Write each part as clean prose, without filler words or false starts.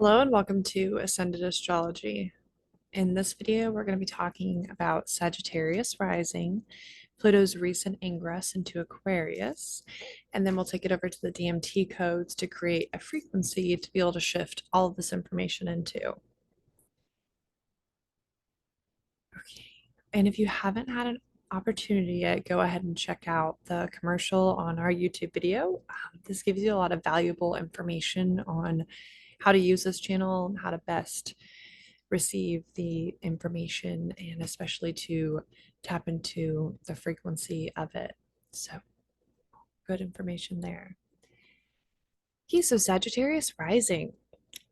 Hello and welcome to Ascended Astrology. In this video, we're going to be talking about Sagittarius Rising, Pluto's recent ingress into Aquarius, and then we'll take it over to the DMT codes to create a frequency to be able to shift all of this information into. Okay. And if you haven't had an opportunity yet, go ahead and check out the commercial on our YouTube video. This gives you a lot of valuable information on how to use this channel and how to best receive the information and especially to tap into the frequency of it. So, good information there. Okay, so Sagittarius rising,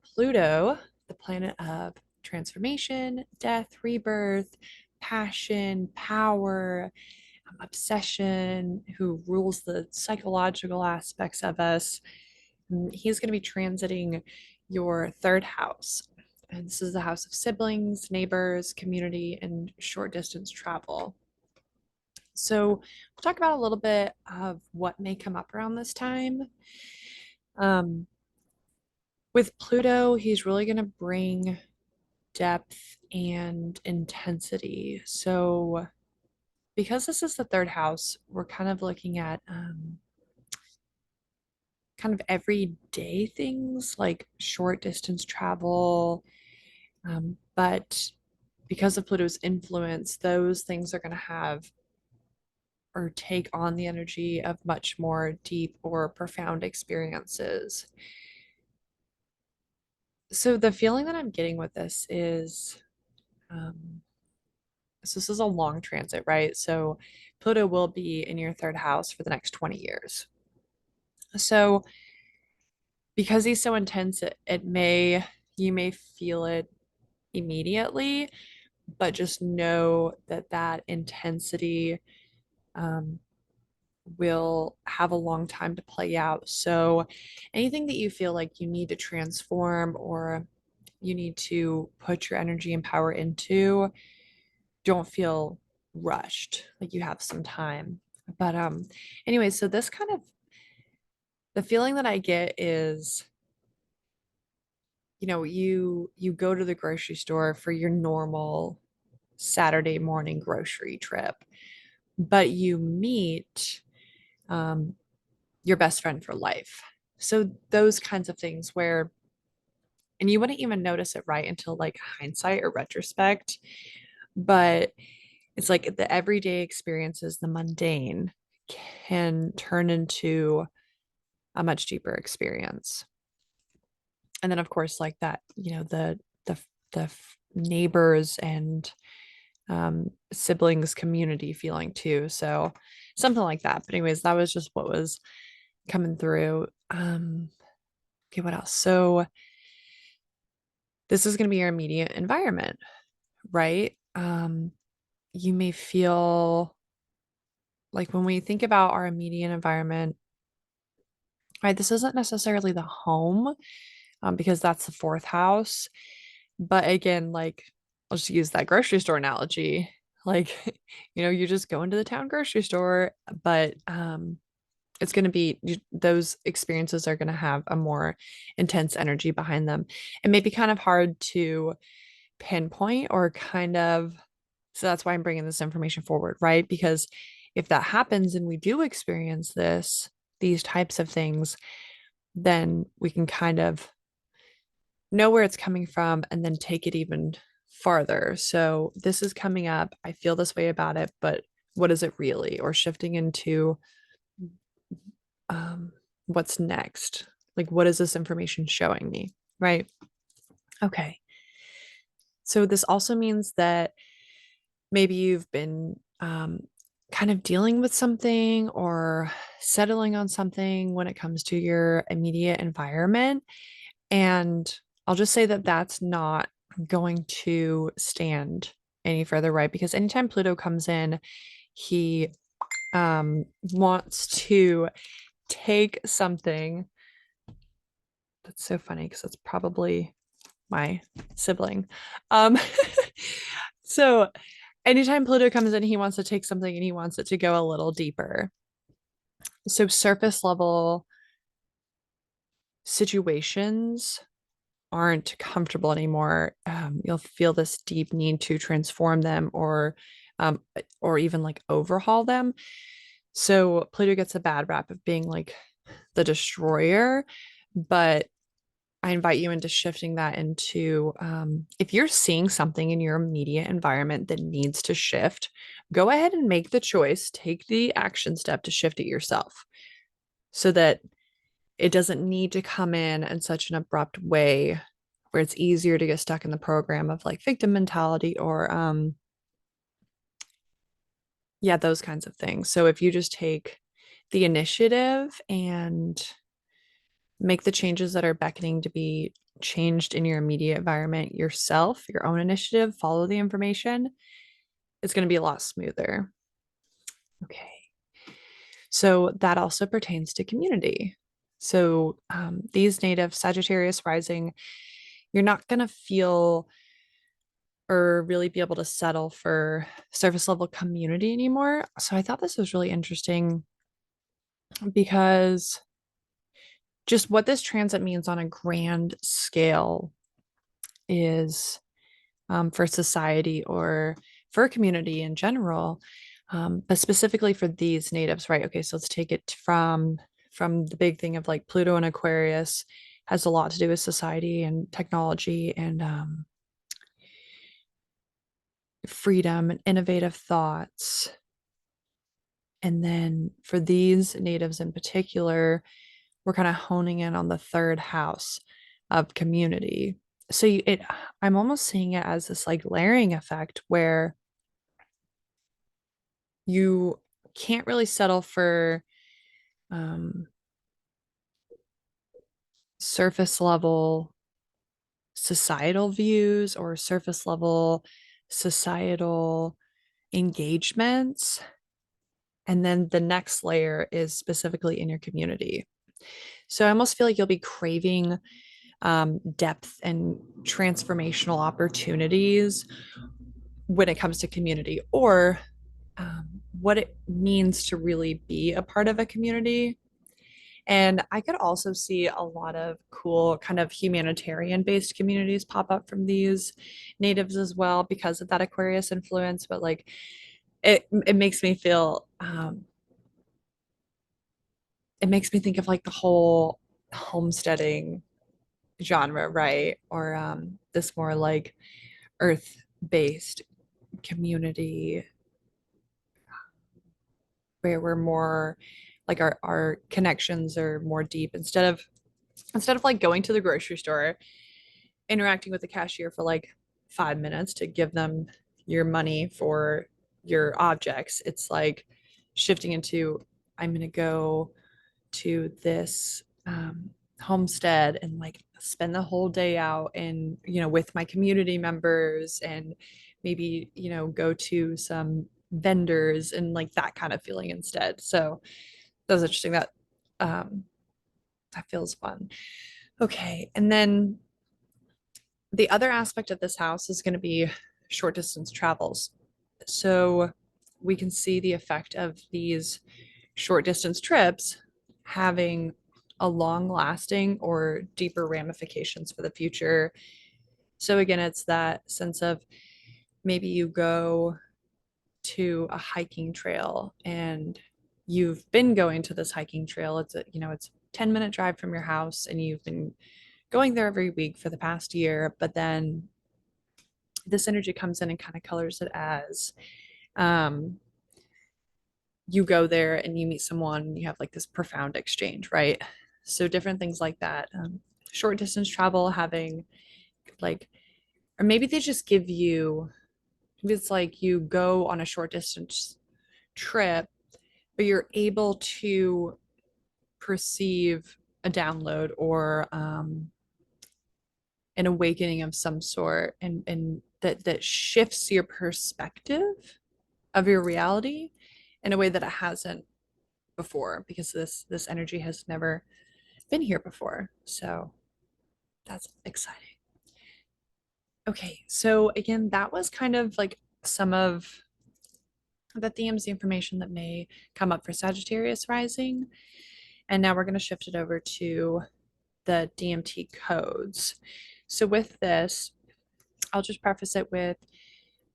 Pluto, the planet of transformation, death, rebirth, passion, power, obsession, who rules the psychological aspects of us. He's going to be transiting your third house. And this is the house of siblings, neighbors, community, and short distance travel. So we'll talk about a little bit of what may come up around this time. Um, with Pluto, he's really going to bring depth and intensity. So because this is the third house, we're kind of looking at kind of everyday things like short distance travel. But because of Pluto's influence, those things are going to have or take on the energy of much more deep or profound experiences. So the feeling that I'm getting with this is so this is a long transit, right? So Pluto will be in your third house for the next 20 years. So because he's so intense, you may feel it immediately, but just know that that intensity um, will have a long time to play out. So anything that you feel like you need to transform or you need to put your energy and power into, don't feel rushed, like you have some time. But anyway, so this kind of the feeling that I get is you go to the grocery store for your normal Saturday morning grocery trip, but you meet um, your best friend for life. So those kinds of things where, and you wouldn't even notice it right until like hindsight or retrospect, but it's like the everyday experiences, the mundane can turn into a much deeper experience. And then of course, like that, the neighbors and siblings community feeling too. So something like that. But anyways, that was just what was coming through. Okay, what else? So this is going to be your immediate environment, right? You may feel like when we think about our immediate environment, right, this isn't necessarily the home, because that's the fourth house. But again, like I'll just use that grocery store analogy. Like, you just go into the town grocery store, but it's going to be those experiences are going to have a more intense energy behind them. It may be kind of hard to pinpoint or kind of, so that's why I'm bringing this information forward, right? Because if that happens and we do experience these types of things, then we can kind of know where it's coming from and then take it even farther. So this is coming up. I feel this way about it, but what is it really? Or shifting into what's next? Like, what is this information showing me? Right. Okay. So this also means that maybe you've been kind of dealing with something or settling on something when it comes to your immediate environment. And I'll just say that that's not going to stand any further, right? Because anytime Pluto comes in, he wants to take something. That's so funny because that's probably my sibling. Um, so anytime Pluto comes in, he wants to take something and he wants it to go a little deeper. So surface level situations aren't comfortable anymore, you'll feel this deep need to transform them or even like overhaul them. So Pluto gets a bad rap of being like the destroyer, but I invite you into shifting that into if you're seeing something in your immediate environment that needs to shift, go ahead and make the choice, take the action step to shift it yourself so that it doesn't need to come in such an abrupt way where it's easier to get stuck in the program of like victim mentality or yeah, those kinds of things. So if you just take the initiative and make the changes that are beckoning to be changed in your immediate environment yourself, your own initiative, follow the information, it's going to be a lot smoother. Okay. So that also pertains to community. So these native Sagittarius rising, you're not going to feel or really be able to settle for surface level community anymore. So I thought this was really interesting because just what this transit means on a grand scale is for society or for a community in general, but specifically for these natives, right? Okay, so let's take it from the big thing of like Pluto and Aquarius has a lot to do with society and technology and freedom and innovative thoughts. And then for these natives in particular, we're kind of honing in on the third house of community. So I'm almost seeing it as this like layering effect where you can't really settle for um, surface level societal views or surface level societal engagements. And then the next layer is specifically in your community. So I almost feel like you'll be craving depth and transformational opportunities when it comes to community or what it means to really be a part of a community. And I could also see a lot of cool kind of humanitarian based communities pop up from these natives as well because of that Aquarius influence. But like it makes me feel it makes me think of like the whole homesteading genre, right? Or this more like earth based community where we're more like our connections are more deep instead of like going to the grocery store interacting with the cashier for like 5 minutes to give them your money for your objects. It's like shifting into I'm going to go to this homestead and like spend the whole day out and with my community members and maybe go to some vendors and like that kind of feeling instead. So that was interesting. Um that feels fun. Okay, and then the other aspect of this house is going to be short distance travels. So we can see the effect of these short distance trips having a long lasting or deeper ramifications for the future. So again, it's that sense of maybe you go to a hiking trail and you've been going to this hiking trail. It's 10-minute drive from your house and you've been going there every week for the past year, but then this energy comes in and kind of colors it as um, you go there and you meet someone and you have like this profound exchange, right? So different things like that. Short distance travel, having like, or maybe they just give you, maybe it's like you go on a short distance trip, but you're able to perceive a download or an awakening of some sort and that shifts your perspective of your reality in a way that it hasn't before because this energy has never been here before. So that's exciting. Okay, so again, that was kind of like some of the themes, the information that may come up for Sagittarius rising. And now we're going to shift it over to the DMT codes. So with this, I'll just preface it with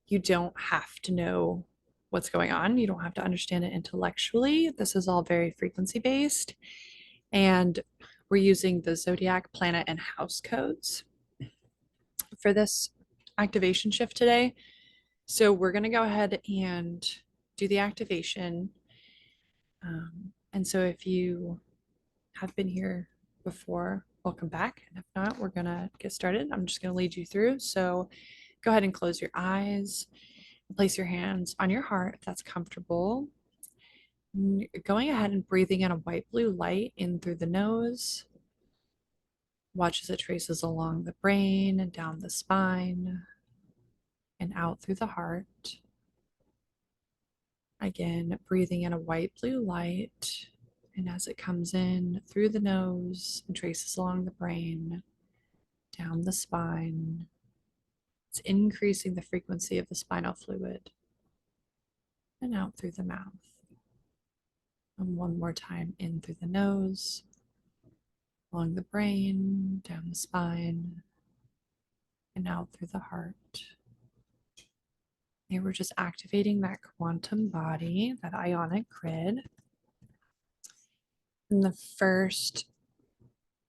you don't have to know what's going on. You don't have to understand it intellectually. This is all very frequency based. And we're using the zodiac, planet, and house codes for this activation shift today. So we're going to go ahead and do the activation. And so if you have been here before, welcome back. And if not, we're going to get started. I'm just going to lead you through. So go ahead and close your eyes. Place your hands on your heart if that's comfortable. Going ahead and breathing in a white blue light in through the nose. Watch as it traces along the brain and down the spine and out through the heart. Again, breathing in a white blue light. And as it comes in through the nose and traces along the brain, down the spine, it's increasing the frequency of the spinal fluid and out through the mouth. And one more time, in through the nose, along the brain, down the spine, and out through the heart. And we're just activating that quantum body, that ionic grid. And the first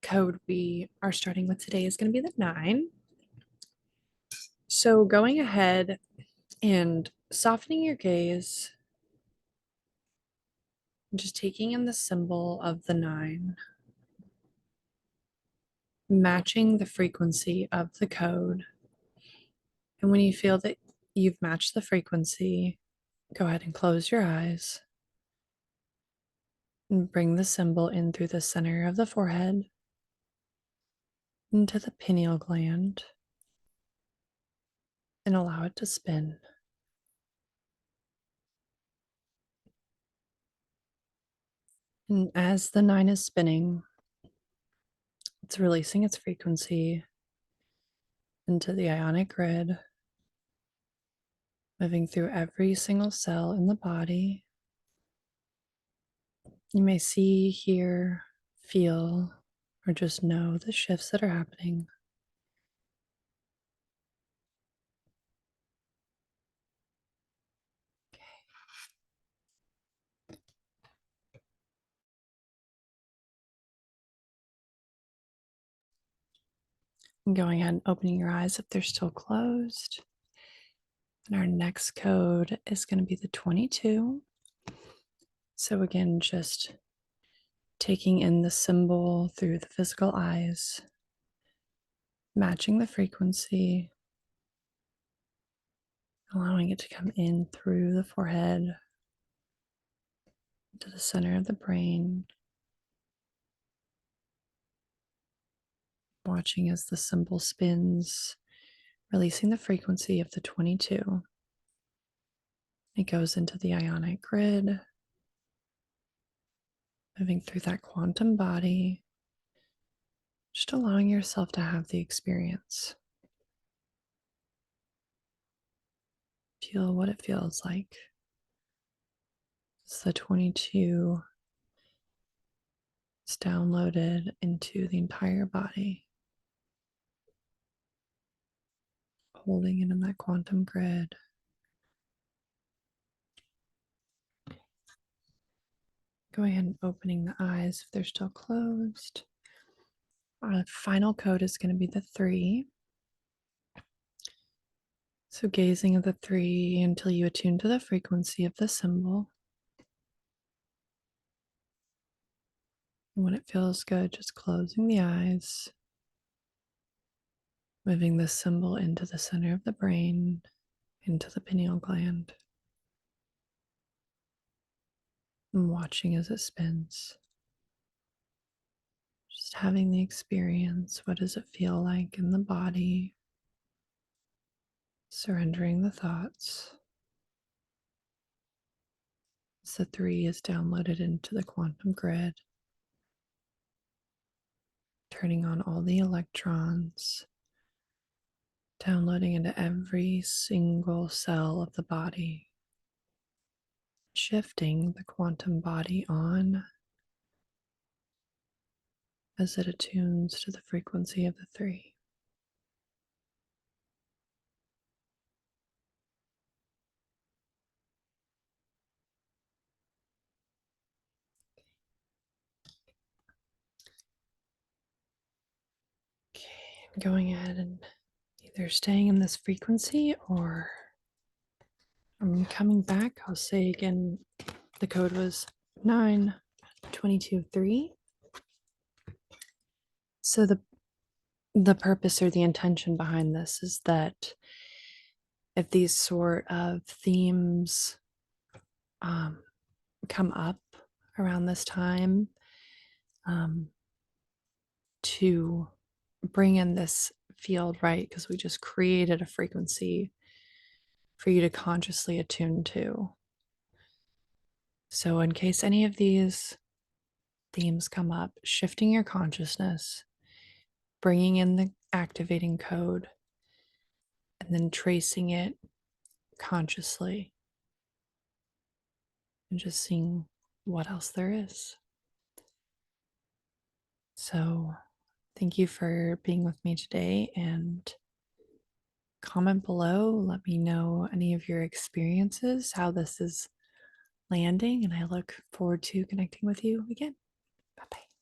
code we are starting with today is going to be the 9. So going ahead and softening your gaze, and just taking in the symbol of the 9, matching the frequency of the code. And when you feel that you've matched the frequency, go ahead and close your eyes and bring the symbol in through the center of the forehead, into the pineal gland, and allow it to spin. And as the 9 is spinning, it's releasing its frequency into the ionic grid, moving through every single cell in the body. You may see, hear, feel, or just know the shifts that are happening. And going ahead and opening your eyes if they're still closed. And our next code is going to be the 22. So again, just taking in the symbol through the physical eyes, matching the frequency, allowing it to come in through the forehead, to the center of the brain, watching as the symbol spins, releasing the frequency of the 22. It goes into the ionic grid, moving through that quantum body, just allowing yourself to have the experience. Feel what it feels like. It's the 22 is downloaded into the entire body, holding it in that quantum grid. Go ahead and opening the eyes if they're still closed. Our final code is going to be the 3. So gazing at the 3 until you attune to the frequency of the symbol. And when it feels good, just closing the eyes, moving the symbol into the center of the brain, into the pineal gland, and watching as it spins. Just having the experience. What does it feel like in the body? Surrendering the thoughts. As the 3 is downloaded into the quantum grid, turning on all the electrons, downloading into every single cell of the body, shifting the quantum body on as it attunes to the frequency of the 3. Okay, I'm going ahead and either staying in this frequency or I'm coming back. I'll say again, the code was 9223. So the purpose or the intention behind this is that if these sort of themes um, come up around this time, um, to bring in this field, right? Because we just created a frequency for you to consciously attune to. So, in case any of these themes come up, shifting your consciousness, bringing in the activating code, and then tracing it consciously and just seeing what else there is. So, thank you for being with me today and comment below. Let me know any of your experiences, how this is landing, and I look forward to connecting with you again. Bye bye.